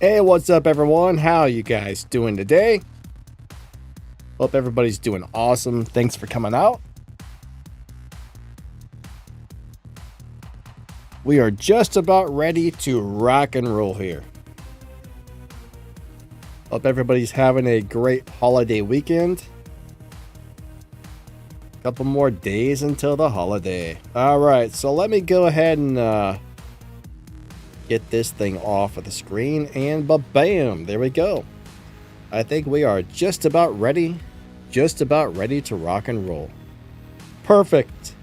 Hey, what's up everyone? How you guys doing today? Hope everybody's doing awesome. Thanks for coming out. We are just about ready to rock and roll here. Hope everybody's having a great holiday weekend. Couple more days until the holiday. All right, so let me go ahead and get this thing off of the screen, and bam, there we go. I think we are just about ready to rock and roll. Perfect.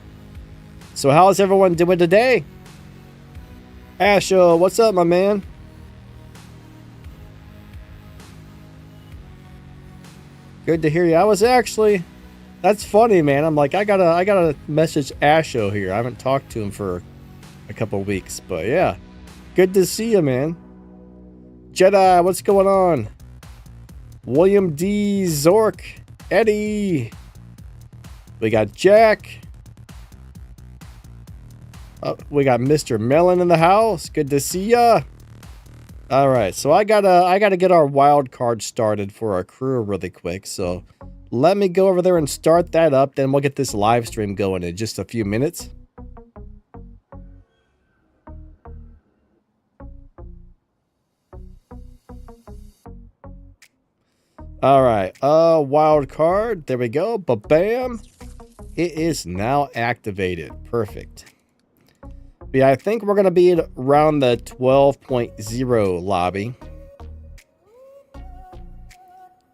So how's everyone doing today? Asho, what's up, my man? Good to hear you. I was actually, that's funny, man. I'm like, I gotta message Asho here. I haven't talked to him for a couple weeks, but yeah. Good to see you, man. Jedi, what's going on? William D. Zork, Eddie. We got Jack. We got Mr. Melon in the house. Good to see ya. All right, so I gotta get our wild card started for our crew really quick. So let me go over there and start that up. Then we'll get this live stream going in just a few minutes. All right, wild card. There we go. Ba-bam. It is now activated. Perfect. Yeah, I think we're going to be around the 12.0 lobby.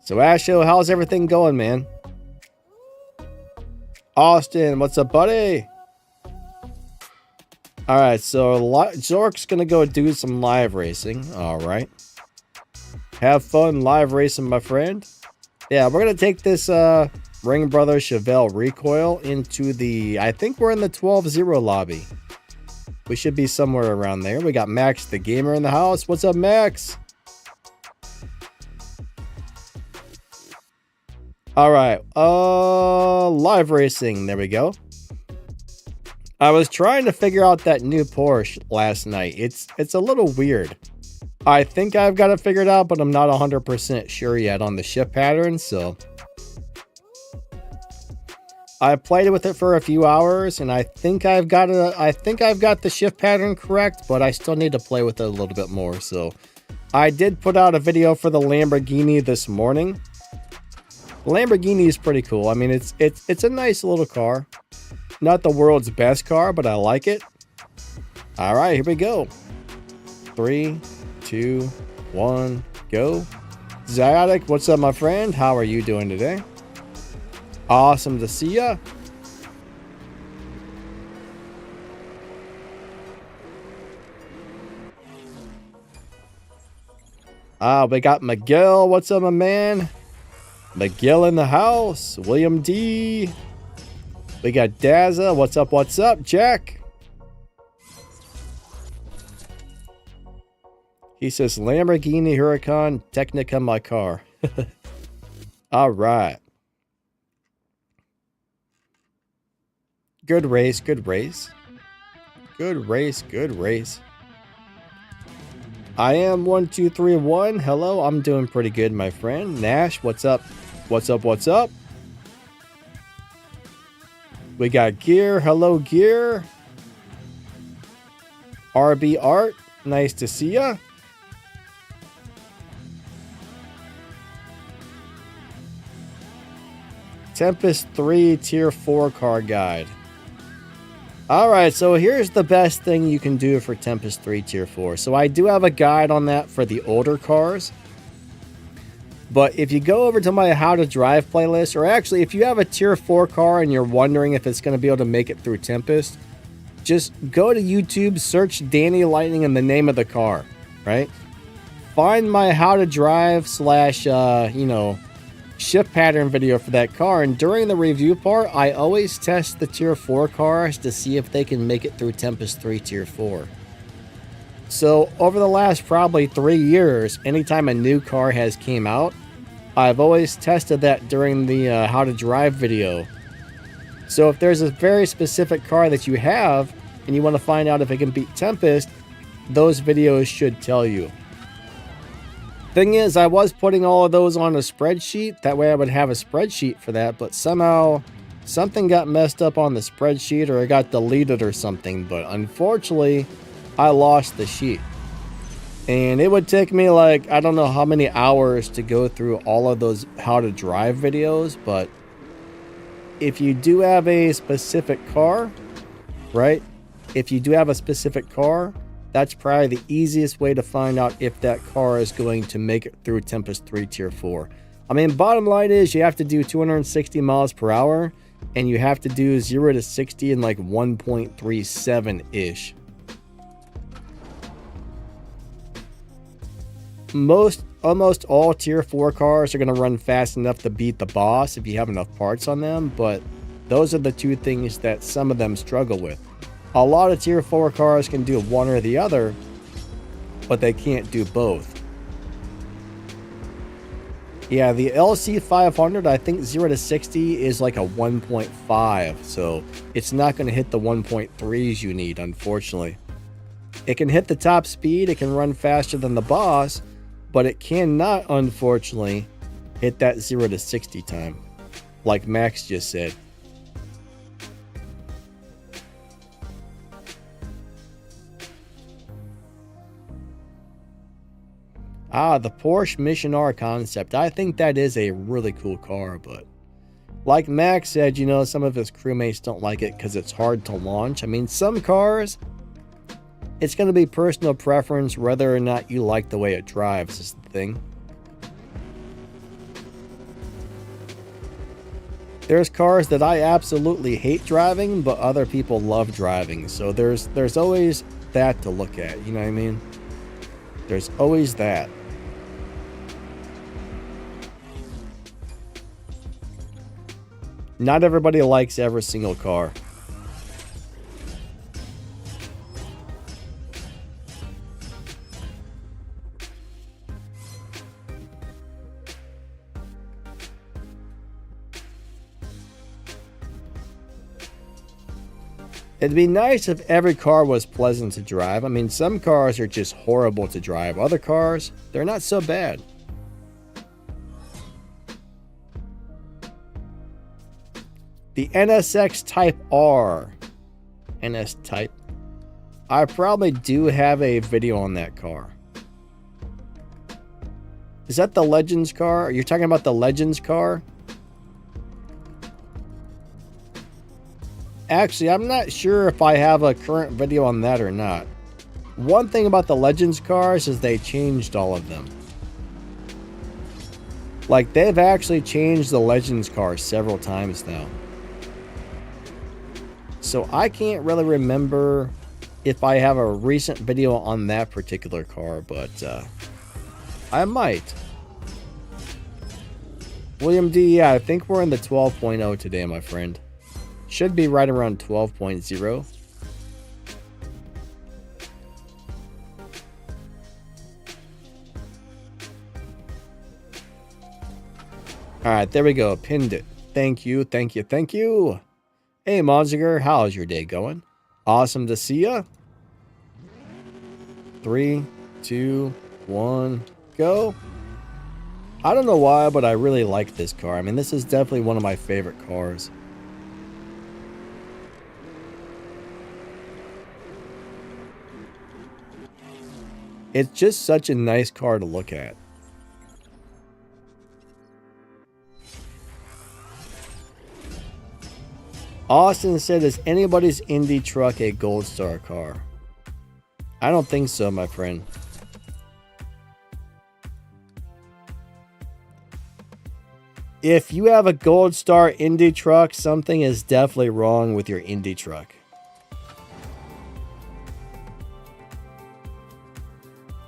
So, Asho, how's everything going, man? Austin, what's up, buddy? All right, so Zork's going to go do some live racing. All right. Have fun live racing, my friend. Yeah, we're going to take this Ring Brother Chevelle recoil into the... I think we're in the 12.0 lobby. We should be somewhere around there. We got MaxTheGamer in the house. What's up, Max? All right. Live racing. There we go. I was trying to figure out that new Porsche last night. It's a little weird. I think I've got it figured out, but I'm not 100% sure yet on the shift pattern, so... I played with it for a few hours, and I think I've got the shift pattern correct, but I still need to play with it a little bit more. So I did put out a video for the Lamborghini this morning. The Lamborghini is pretty cool. I mean, it's a nice little car. Not the world's best car, but I like it. All right, here we go. 3, 2, 1, go. Zyodic, what's up, my friend? How are you doing today? Awesome to see ya. We got Miguel. What's up, my man? Miguel in the house. William D. We got Daza. What's up? What's up, Jack? He says Lamborghini Huracan Technica my car. All right. Good race, good race. Good race, good race. I am 1231. Hello, I'm doing pretty good, my friend. Nash, what's up? What's up? What's up? We got Gear. Hello, Gear. RB Art, nice to see ya. Tempest 3 Tier 4 car guide. Alright, so here's the best thing you can do for Tempest 3 Tier 4. So I do have a guide on that for the older cars. But if you go over to my How to Drive playlist, or actually if you have a Tier 4 car and you're wondering if it's going to be able to make it through Tempest, just go to YouTube, search Danny Lightning and the name of the car, right? Find my How to Drive / shift pattern video for that car, and during the review part I always test the Tier 4 cars to see if they can make it through Tempest 3 Tier 4. So over the last probably 3 years, anytime a new car has came out, I've always tested that during the How to Drive video. So if there's a very specific car that you have and you want to find out if it can beat Tempest, those videos should tell you. Thing is, I was putting all of those on a spreadsheet. That way I would have a spreadsheet for that, but somehow something got messed up on the spreadsheet or it got deleted or something. But unfortunately, I lost the sheet. And it would take me like, I don't know how many hours to go through all of those how to drive videos. But if you do have a specific car, right? If you do have a specific car, that's probably the easiest way to find out if that car is going to make it through Tempest 3 Tier 4. I mean, bottom line is you have to do 260 miles per hour and you have to do 0 to 60 in like 1.37-ish. Almost all Tier 4 cars are going to run fast enough to beat the boss if you have enough parts on them, but those are the two things that some of them struggle with. A lot of Tier 4 cars can do one or the other, but they can't do both. Yeah, the LC500, I think 0 to 60 is like a 1.5, so it's not going to hit the 1.3s you need, unfortunately. It can hit the top speed, it can run faster than the boss, but it cannot, unfortunately, hit that 0 to 60 time, like Max just said. Ah, the Porsche Mission R concept. I think that is a really cool car, but like Max said, you know, some of his crewmates don't like it because it's hard to launch. I mean, some cars, it's going to be personal preference whether or not you like the way it drives is the thing. There's cars that I absolutely hate driving, but other people love driving. So there's always that to look at, you know what I mean? There's always that. Not everybody likes every single car. It'd be nice if every car was pleasant to drive. I mean, some cars are just horrible to drive. Other cars, they're not so bad. The NSX Type R. NS Type. I probably do have a video on that car. Is that the Legends car? Are you talking about the Legends car? Actually, I'm not sure if I have a current video on that or not. One thing about the Legends cars is they changed all of them. Like, they've actually changed the Legends cars several times now. So I can't really remember if I have a recent video on that particular car, but I might. William D, yeah, I think we're in the 12.0 today, my friend. Should be right around 12.0. Alright, there we go. Pinned it. Thank you, thank you, thank you. Hey, Monziger, how's your day going? Awesome to see ya. 3, 2, 1, go. I don't know why, but I really like this car. I mean, this is definitely one of my favorite cars. It's just such a nice car to look at. Austin said, is anybody's Indy truck a Gold Star car? I don't think so, my friend. If you have a Gold Star Indy truck, something is definitely wrong with your Indy truck.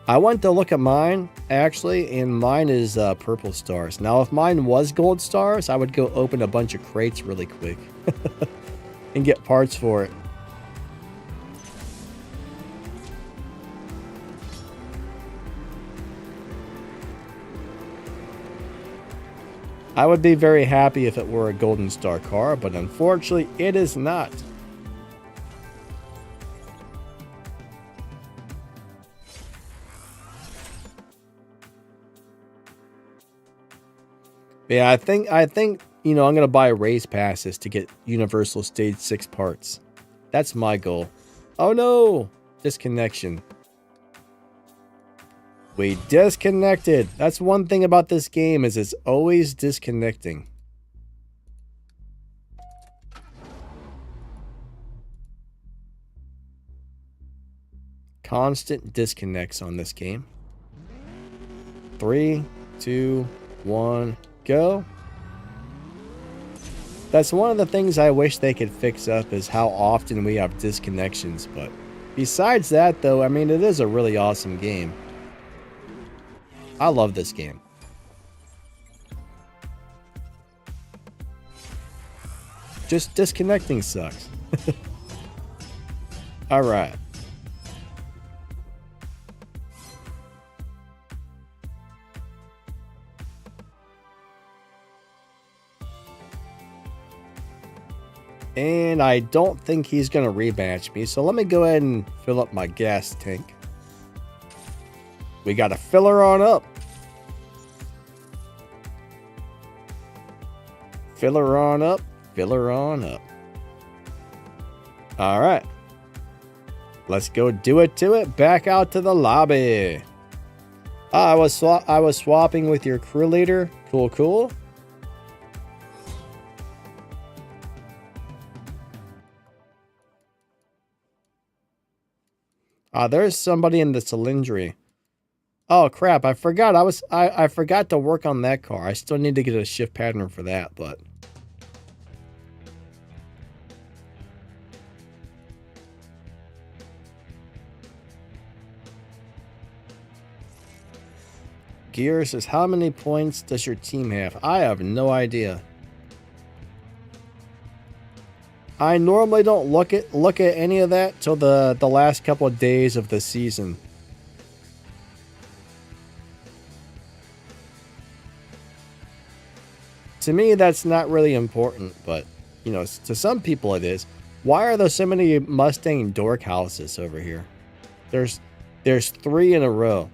I went to look at mine, actually, and mine is purple stars. Now, if mine was gold stars, I would go open a bunch of crates really quick and get parts for it. I would be very happy if it were a golden star car, but unfortunately, it is not. Yeah, I think, you know, I'm going to buy race passes to get Universal Stage 6 parts. That's my goal. Oh no! Disconnection. We disconnected. That's one thing about this game is it's always disconnecting. Constant disconnects on this game. 3, 2, 1, go. That's one of the things I wish they could fix up is how often we have disconnections. But besides that, though, I mean, it is a really awesome game. I love this game. Just disconnecting sucks. All right. And I don't think he's going to rematch me. So let me go ahead and fill up my gas tank. We got to fill her on up. Fill her on up. Fill her on up. All right. Let's go do it to it. Back out to the lobby. I was swapping with your crew leader. Cool, cool. There's somebody in the cylindry. Oh crap, I forgot. I forgot to work on that car. I still need to get a shift pattern for that, but Gear says, how many points does your team have? I have no idea. I normally don't look at any of that till the last couple of days of the season. To me, that's not really important, but you know, to some people it is. Why are there so many Mustang dork houses over here? There's 3 in a row.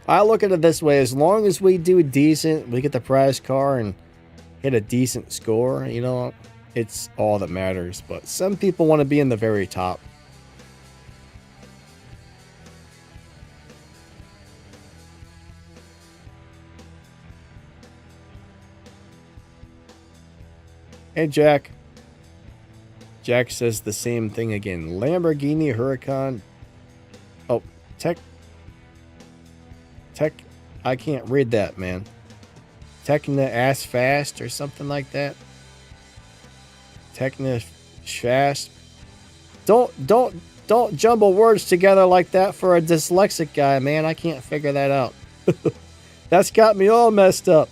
I look at it this way: as long as we do decent, we get the prize car and hit a decent score, you know, it's all that matters. But some people want to be in the very top. Hey, Jack. Jack says the same thing again. Lamborghini Huracan. Oh, Tech. I can't read that, man. Techna ass fast or something like that. Techna fast. Don't jumble words together like that for a dyslexic guy, man. I can't figure that out. That's got me all messed up.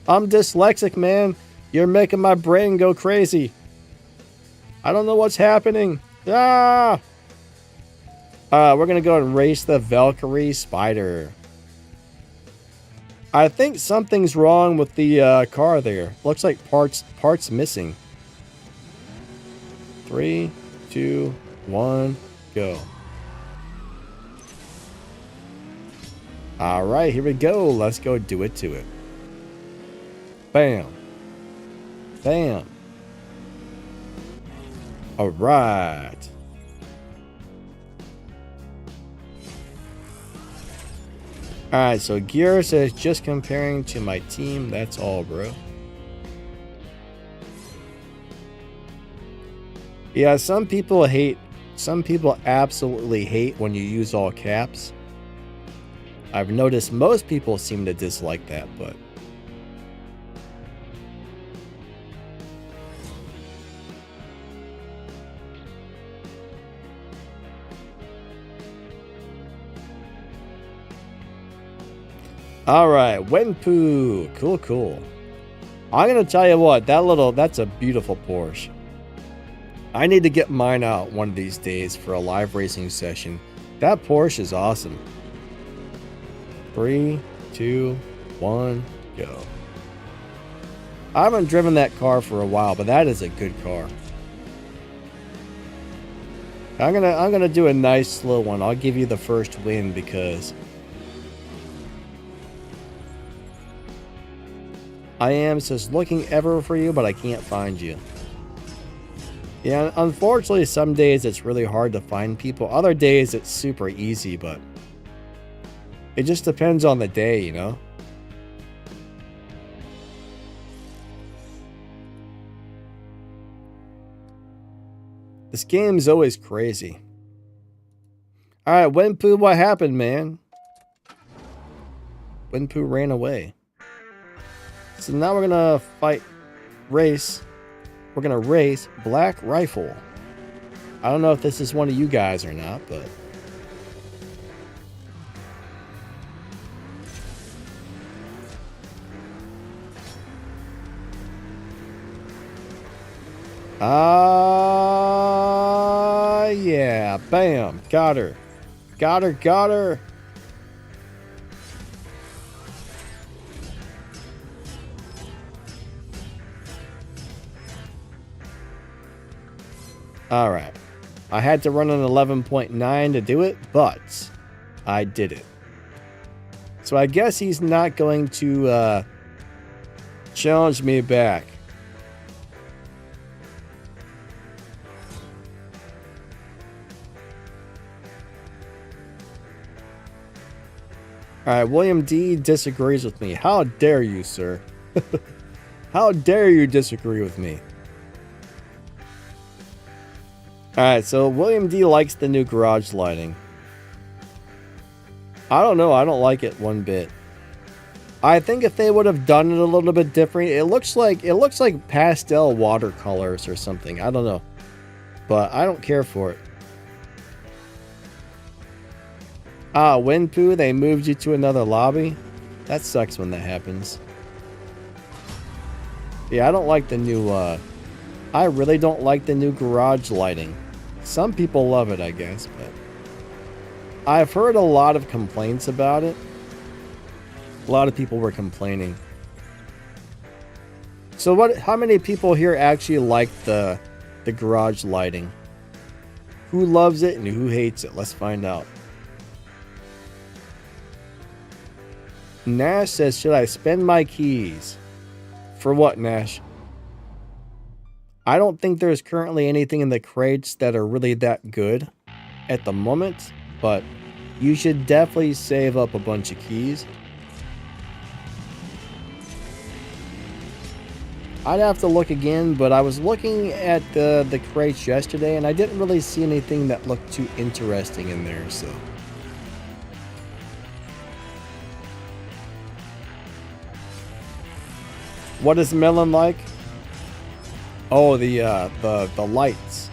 I'm dyslexic, man. You're making my brain go crazy. I don't know what's happening. Ah! We're going to go and race the Valkyrie Spider. I think something's wrong with the car there. Looks like parts missing. 3, 2, 1, go. All right, here we go. Let's go do it to it. Bam. Bam. All right. Alright, so Gear says, just comparing to my team, that's all, bro. Yeah, some people absolutely hate when you use all caps. I've noticed most people seem to dislike that, but alright, Wenpoo. Cool, cool. I'm gonna tell you what, that's a beautiful Porsche. I need to get mine out one of these days for a live racing session. That Porsche is awesome. 3, 2, 1, go. I haven't driven that car for a while, but that is a good car. I'm gonna do a nice slow one. I'll give you the first win because I am just looking ever for you, but I can't find you. Yeah, unfortunately, some days it's really hard to find people. Other days it's super easy, but it just depends on the day, you know? This game's always crazy. Alright, Wenpoo, what happened, man? Wenpoo ran away. So now we're gonna race. We're gonna race Black Rifle. I don't know if this is one of you guys or not, but yeah, bam, got her. Got her. Alright. I had to run an 11.9 to do it, but I did it. So I guess he's not going to challenge me back. Alright, William D disagrees with me. How dare you, sir? How dare you disagree with me? Alright, so William D likes the new garage lighting. I don't know, I don't like it one bit. I think if they would have done it a little bit different, it looks like pastel watercolors or something. I don't know. But I don't care for it. Ah, Wenpoo, they moved you to another lobby? That sucks when that happens. Yeah, I don't like the new, I really don't like the new garage lighting. Some people love it, I guess, but I've heard a lot of complaints about it. A lot of people were complaining. So how many people here actually like the garage lighting? Who loves it and who hates it? Let's find out. Nash says, should I spend my keys? For what, Nash? I don't think there's currently anything in the crates that are really that good at the moment, but you should definitely save up a bunch of keys. I'd have to look again, but I was looking at the crates yesterday and I didn't really see anything that looked too interesting in there, so. What is Melon like? Oh, the lights.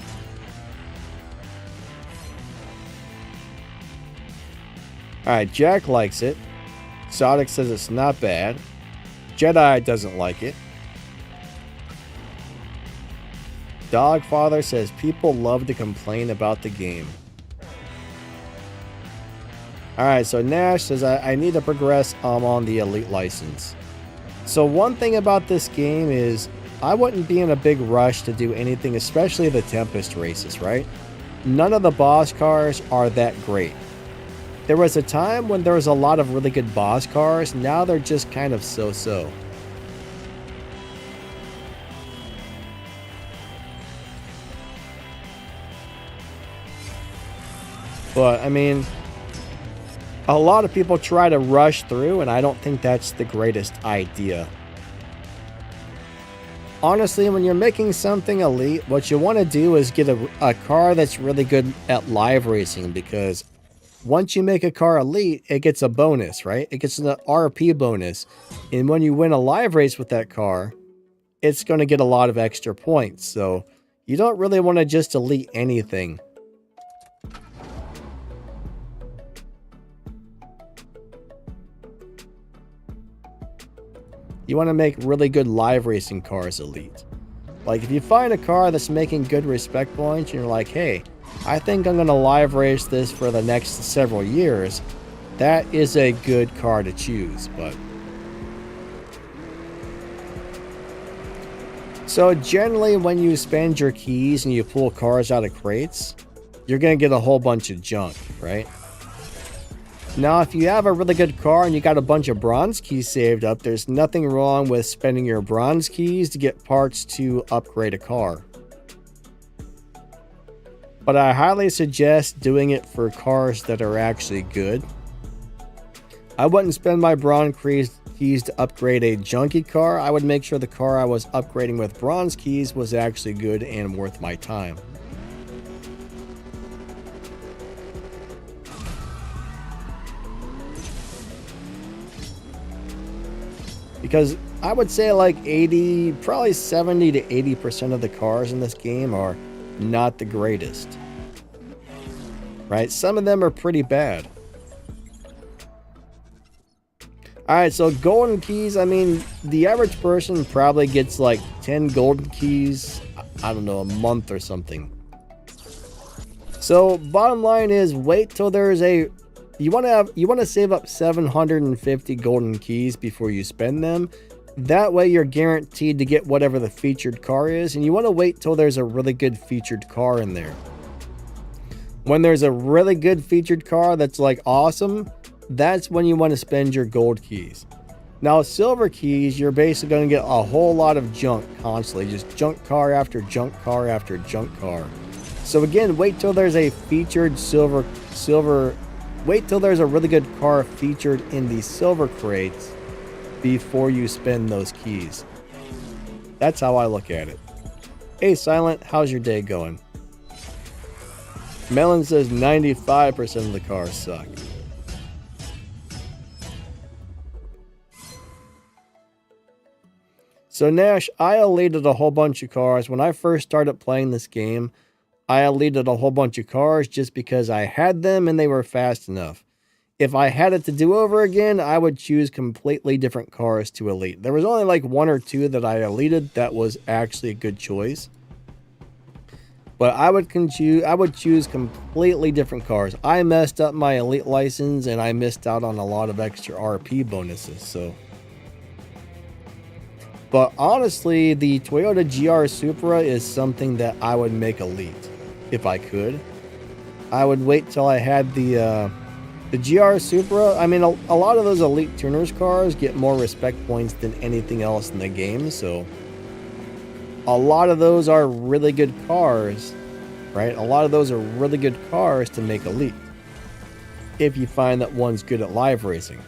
Alright, Jack likes it. Sonic says it's not bad. Jedi doesn't like it. Dogfather says people love to complain about the game. Alright, so Nash says I need to progress on the Elite license. So one thing about this game is I wouldn't be in a big rush to do anything, especially the Tempest races, right? None of the boss cars are that great. There was a time when there was a lot of really good boss cars, now they're just kind of so-so. But, I mean, a lot of people try to rush through, and I don't think that's the greatest idea. Honestly, when you're making something elite, what you want to do is get a car that's really good at live racing, because once you make a car elite, it gets a bonus, right? It gets an RP bonus. And when you win a live race with that car, it's going to get a lot of extra points. So you don't really want to just elite anything. You want to make really good live racing cars elite. Like if you find a car that's making good respect points and you're like, hey, I think I'm going to live race this for the next several years, that is a good car to choose. But so generally when you spend your keys and you pull cars out of crates, you're going to get a whole bunch of junk, right? Now, if you have a really good car and you got a bunch of bronze keys saved up, there's nothing wrong with spending your bronze keys to get parts to upgrade a car. But I highly suggest doing it for cars that are actually good. I wouldn't spend my bronze keys to upgrade a junky car. I would make sure the car I was upgrading with bronze keys was actually good and worth my time. Because I would say like probably 70 to 80% of the cars in this game are not the greatest, right? Some of them are pretty bad. Alright, so golden keys, I mean, the average person probably gets like 10 golden keys, I don't know, a month or something. So bottom line is, wait till there's a, you want to save up 750 golden keys before you spend them. That way you're guaranteed to get whatever the featured car is, and you want to wait till there's a really good featured car in there. When there's a really good featured car that's like awesome, that's when you want to spend your gold keys. Now silver keys, you're basically going to get a whole lot of junk constantly, just junk car after junk car after junk car. So again, wait till there's a featured wait till there's a really good car featured in the silver crates before you spend those keys. That's how I look at it. Hey Silent, how's your day going? Melon says 95% of the cars suck. So Nash, I elated a whole bunch of cars. When I first started playing this game, I elated a whole bunch of cars just because I had them and they were fast enough. If I had it to do over again, I would choose completely different cars to elite. There was only like one or two that I elated that was actually a good choice. But I would choose completely different cars. I messed up my elite license and I missed out on a lot of extra RP bonuses, so. But honestly, the Toyota GR Supra is something that I would make elite if I could. I would wait till I had the GR Supra. I mean, a lot of those elite tuners cars get more respect points than anything else in the game, so a lot of those are really good cars, right? A lot of those are really good cars to make elite if you find that one's good at live racing.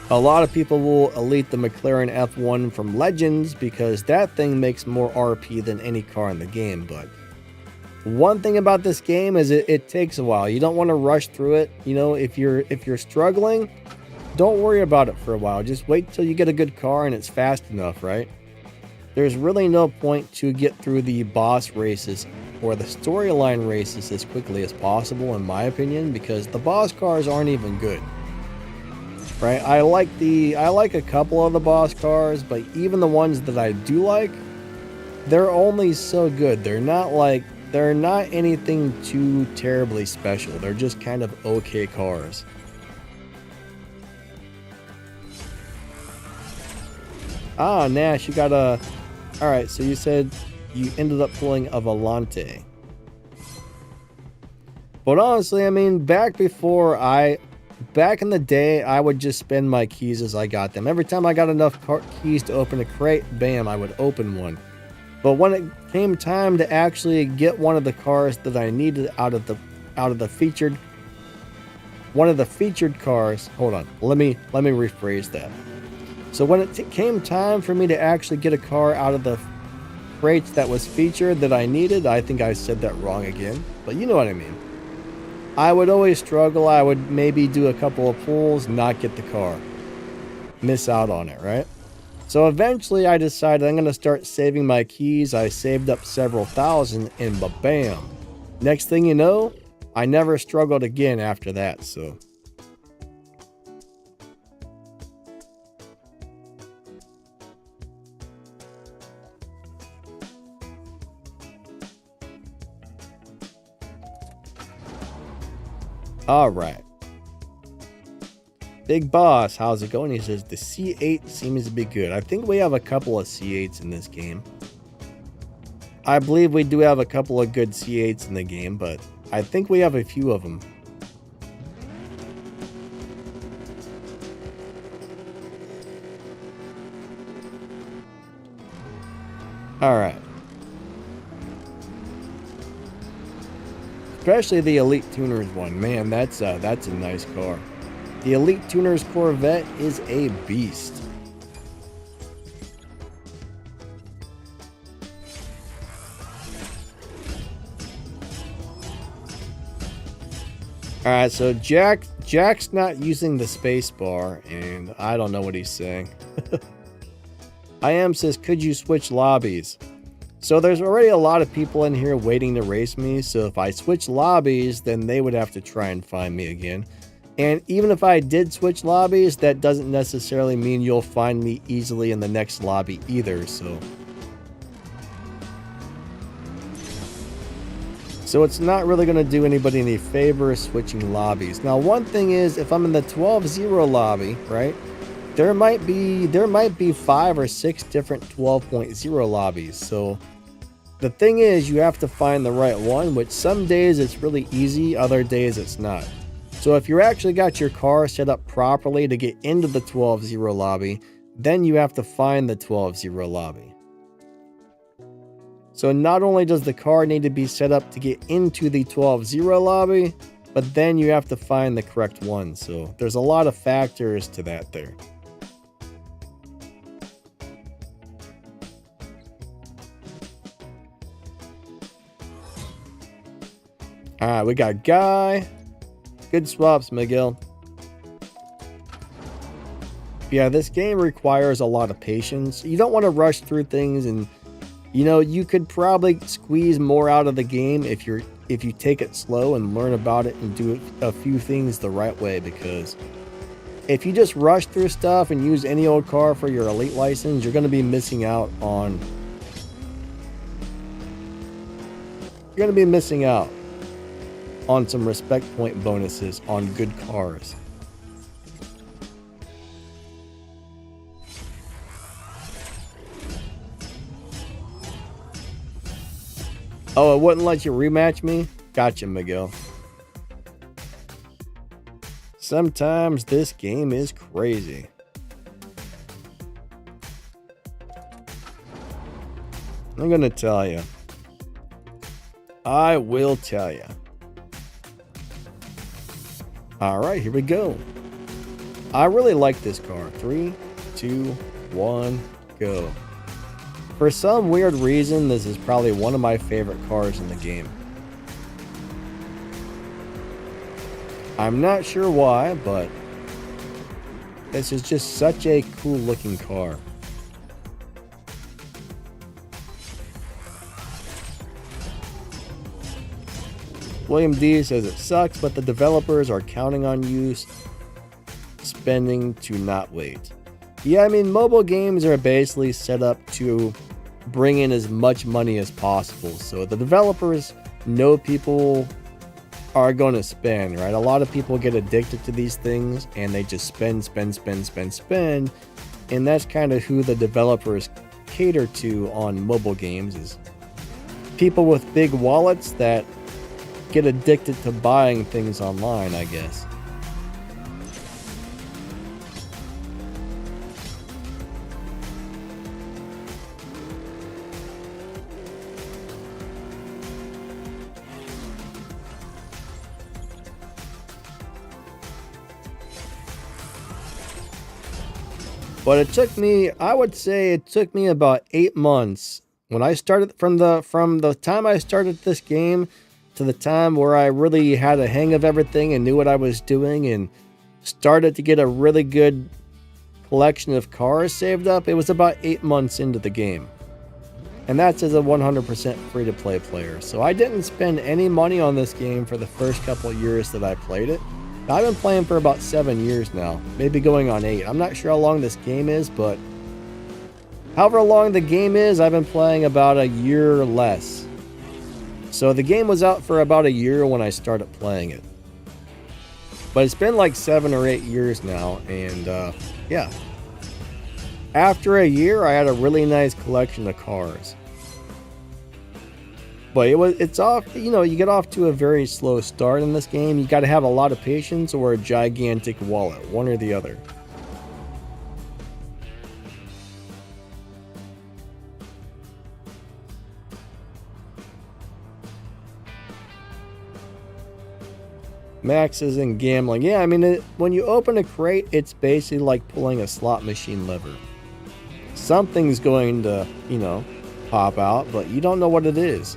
A lot of people will elite the McLaren F1 from Legends because that thing makes more RP than any car in the game. But one thing about this game is it takes a while. You don't want to rush through it. You know, if you're struggling, don't worry about it for a while. Just wait till you get a good car and it's fast enough, right? There's really no point to get through the boss races or the storyline races as quickly as possible, in my opinion, because the boss cars aren't even good. Right? I like a couple of the boss cars, but even the ones that I do like, they're only so good. They're not anything too terribly special. They're just kind of okay cars. Ah, Nash, you got a... Alright, so you said you ended up pulling a Volante. But honestly, I mean, back in the day, I would just spend my keys as I got them. Every time I got enough keys to open a crate, bam, I would open one. But when it came time to actually get one of the cars that I needed out of the featured cars, hold on, let me rephrase that. So when it came time for me to actually get a car out of the crates that was featured that I needed, I think I said that wrong again, but you know what I mean. I would always struggle. I would maybe do a couple of pulls, not get the car, miss out on it, right? So eventually I decided I'm going to start saving my keys. I saved up several thousand and bam. Next thing you know, I never struggled again after that, so. All right. Big Boss, how's it going? He says the C8 seems to be good. I think we have a couple of C8s in this game. I believe we do have a couple of good C8s in the game, but I think we have a few of them. All right. Especially the Elite Tuners one. Man, that's a nice car. The Elite Tuners Corvette is a beast. All right, so Jack's not using the space bar, and I don't know what he's saying. I am says, could you switch lobbies? So there's already a lot of people in here waiting to race me, so if I switch lobbies, then they would have to try and find me again. And even if I did switch lobbies, that doesn't necessarily mean you'll find me easily in the next lobby either, so it's not really going to do anybody any favor switching lobbies. Now, one thing is, if I'm in the 12-0 lobby, right, there might be 5 or 6 different 12.0 lobbies. So the thing is, you have to find the right one, which some days it's really easy, other days it's not. So if you actually got your car set up properly to get into the 12-0 lobby, then you have to find the 12-0 lobby. So not only does the car need to be set up to get into the 12-0 lobby, but then you have to find the correct one. So there's a lot of factors to that there. Alright, we got Guy. Good swaps, Miguel. Yeah, this game requires a lot of patience. You don't want to rush through things, and you know, you could probably squeeze more out of the game if you take it slow and learn about it and do a few things the right way, because if you just rush through stuff and use any old car for your elite license, you're going to be missing out on some respect point bonuses on good cars. Oh, it wouldn't let you rematch me? Gotcha, Miguel. Sometimes this game is crazy. I'm gonna tell you. I will tell you. Alright, here we go. I really like this car. 3, 2, 1, go. For some weird reason, this is probably one of my favorite cars in the game. I'm not sure why, but this is just such a cool looking car. William D says it sucks, but the developers are counting on you spending to not wait. Yeah, I mean, mobile games are basically set up to bring in as much money as possible. So the developers know people are going to spend, right? A lot of people get addicted to these things and they just spend. And that's kind of who the developers cater to on mobile games, is people with big wallets that get addicted to buying things online, I guess. But it took me, I would say it took me about 8 months when I started, from the time I started this game to the time where I really had a hang of everything and knew what I was doing and started to get a really good collection of cars saved up. It was about 8 months into the game. And that's as a 100% free-to-play player. So I didn't spend any money on this game for the first couple of years that I played it. I've been playing for about 7 years now, maybe going on 8. I'm not sure how long this game is, but however long the game is, I've been playing about a year or less. So the game was out for about a year when I started playing it. But it's been like 7 or 8 years now, and yeah. After a year, I had a really nice collection of cars. But it's off, you know, you get off to a very slow start in this game. You got to have a lot of patience or a gigantic wallet, one or the other. Max is in gambling. Yeah, I mean, when you open a crate, it's basically like pulling a slot machine lever. Something's going to, you know, pop out, but you don't know what it is.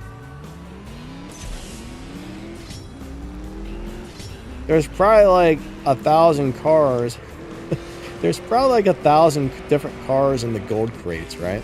There's probably like 1,000 cars. There's probably like 1,000 different cars in the gold crates, right?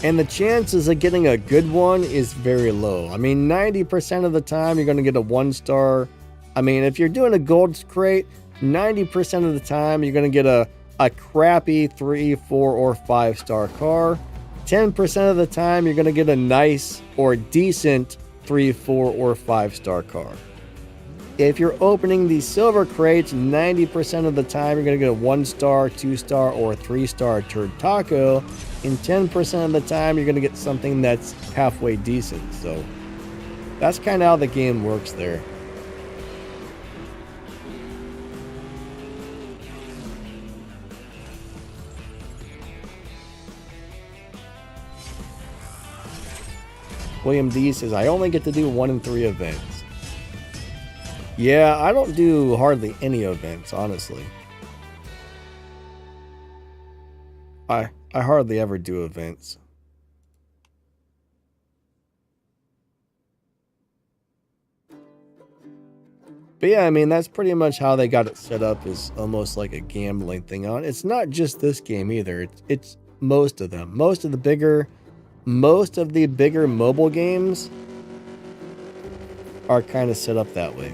And the chances of getting a good one is very low. I mean, 90% of the time you're going to get a 1-star. I mean, if you're doing a gold crate, 90% of the time you're going to get a crappy 3, 4, or 5-star car. 10% of the time you're going to get a nice or decent 3, 4, or 5-star car. If you're opening these silver crates, 90% of the time you're going to get a 1-star, 2-star, or 3-star turd taco. And 10% of the time you're going to get something that's halfway decent. So that's kind of how the game works there. William D says, I only get to do 1 in 3 events. Yeah, I don't do hardly any events, honestly. I hardly ever do events. But yeah, I mean, that's pretty much how they got it set up, is almost like a gambling thing on. It's not just this game either. It's most of them. Most of the bigger mobile games are kind of set up that way.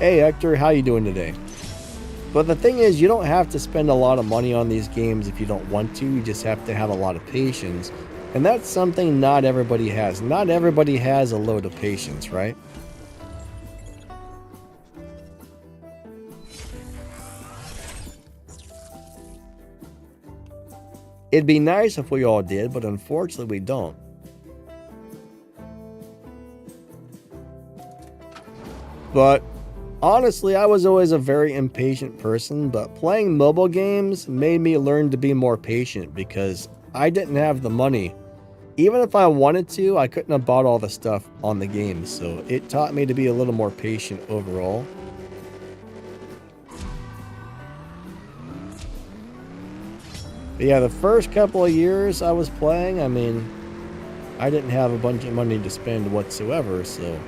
Hey Hector, how you doing today? But the thing is, you don't have to spend a lot of money on these games if you don't want to. You just have to have a lot of patience. And that's something not everybody has. Not everybody has a load of patience, right? It'd be nice if we all did, but unfortunately we don't. But honestly, I was always a very impatient person, but playing mobile games made me learn to be more patient because I didn't have the money. Even if I wanted to, I couldn't have bought all the stuff on the game, so it taught me to be a little more patient overall. But yeah, the first couple of years I was playing, I mean, I didn't have a bunch of money to spend whatsoever, so...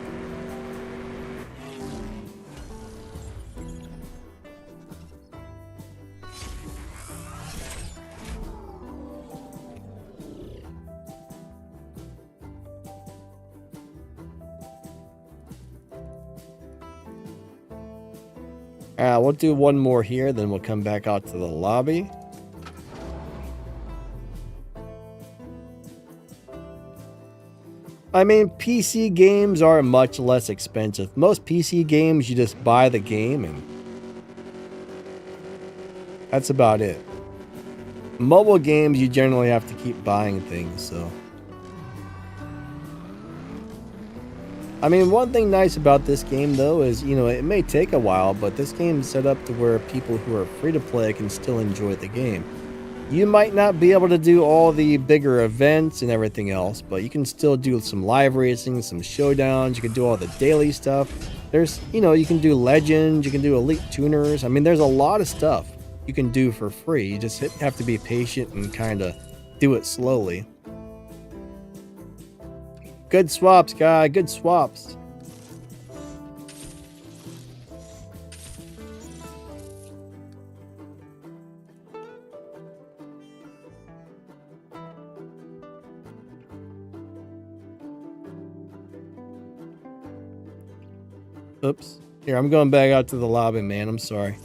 we'll do one more here, then we'll come back out to the lobby. I mean, PC games are much less expensive. Most PC games, you just buy the game and that's about it. Mobile games, you generally have to keep buying things, so... I mean, one thing nice about this game, though, is, you know, it may take a while, but this game is set up to where people who are free to play can still enjoy the game. You might not be able to do all the bigger events and everything else, but you can still do some live racing, some showdowns, you can do all the daily stuff. There's, you know, you can do legends, you can do elite tuners. I mean, there's a lot of stuff you can do for free. You just have to be patient and kind of do it slowly. Good swaps, guy. Good swaps. Oops. Here, I'm going back out to the lobby, man. I'm sorry.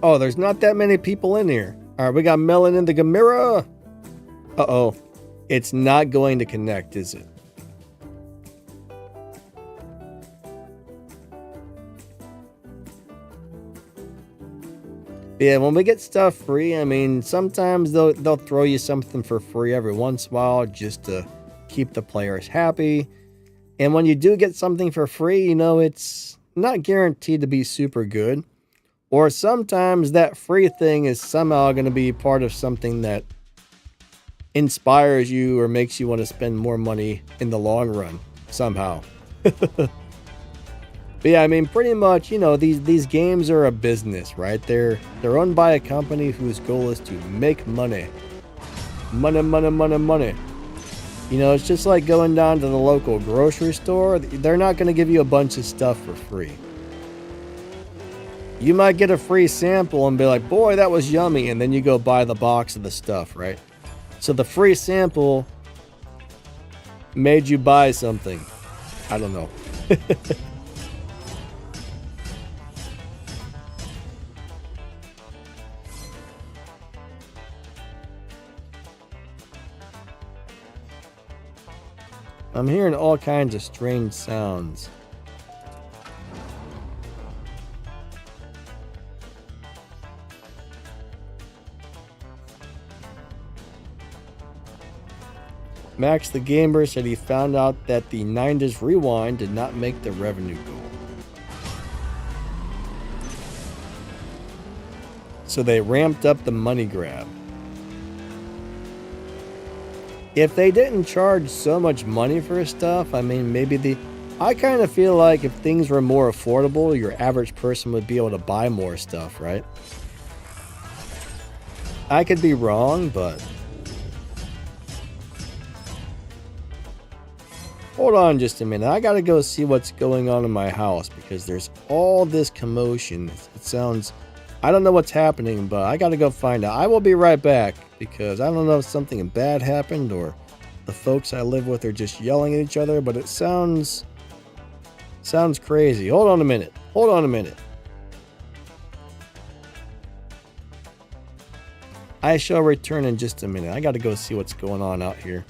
Oh, there's not that many people in here. All right, we got Melon in the Gamera. Uh-oh. It's not going to connect, is it? Yeah, when we get stuff free, I mean, sometimes they'll throw you something for free every once in a while just to keep the players happy. And when you do get something for free, you know, it's not guaranteed to be super good. Or sometimes that free thing is somehow going to be part of something that inspires you or makes you want to spend more money in the long run somehow. But yeah, I mean, pretty much, you know, these games are a business, right? They're owned by a company whose goal is to make money. Money, money, money, money. You know, it's just like going down to the local grocery store. They're not going to give you a bunch of stuff for free. You might get a free sample and be like, boy, that was yummy. And then you go buy the box of the stuff, right? So the free sample made you buy something. I don't know. I'm hearing all kinds of strange sounds. MaxTheGamer said he found out that the 90s rewind did not make the revenue goal. So they ramped up the money grab. If they didn't charge so much money for stuff, I mean, maybe I kind of feel like if things were more affordable, your average person would be able to buy more stuff, right? I could be wrong, but hold on just a minute. I gotta go see what's going on in my house because there's all this commotion. It sounds, I don't know what's happening, but I gotta go find out. I will be right back because I don't know if something bad happened or the folks I live with are just yelling at each other, but it sounds crazy. Hold on a minute. Hold on a minute. I shall return in just a minute. I gotta go see what's going on out here.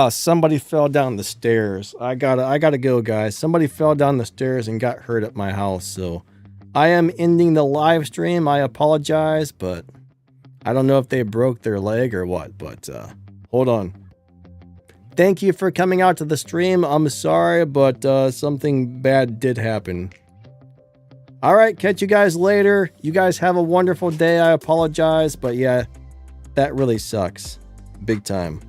Somebody fell down the stairs. I gotta go, guys. Somebody fell down the stairs and got hurt at my house, so I am ending the live stream. I apologize, but I don't know if they broke their leg or what, but hold on. Thank you for coming out to the stream. I'm sorry, but something bad did happen. All right, catch you guys later. You guys have a wonderful day. I apologize, but yeah, that really sucks. Big time.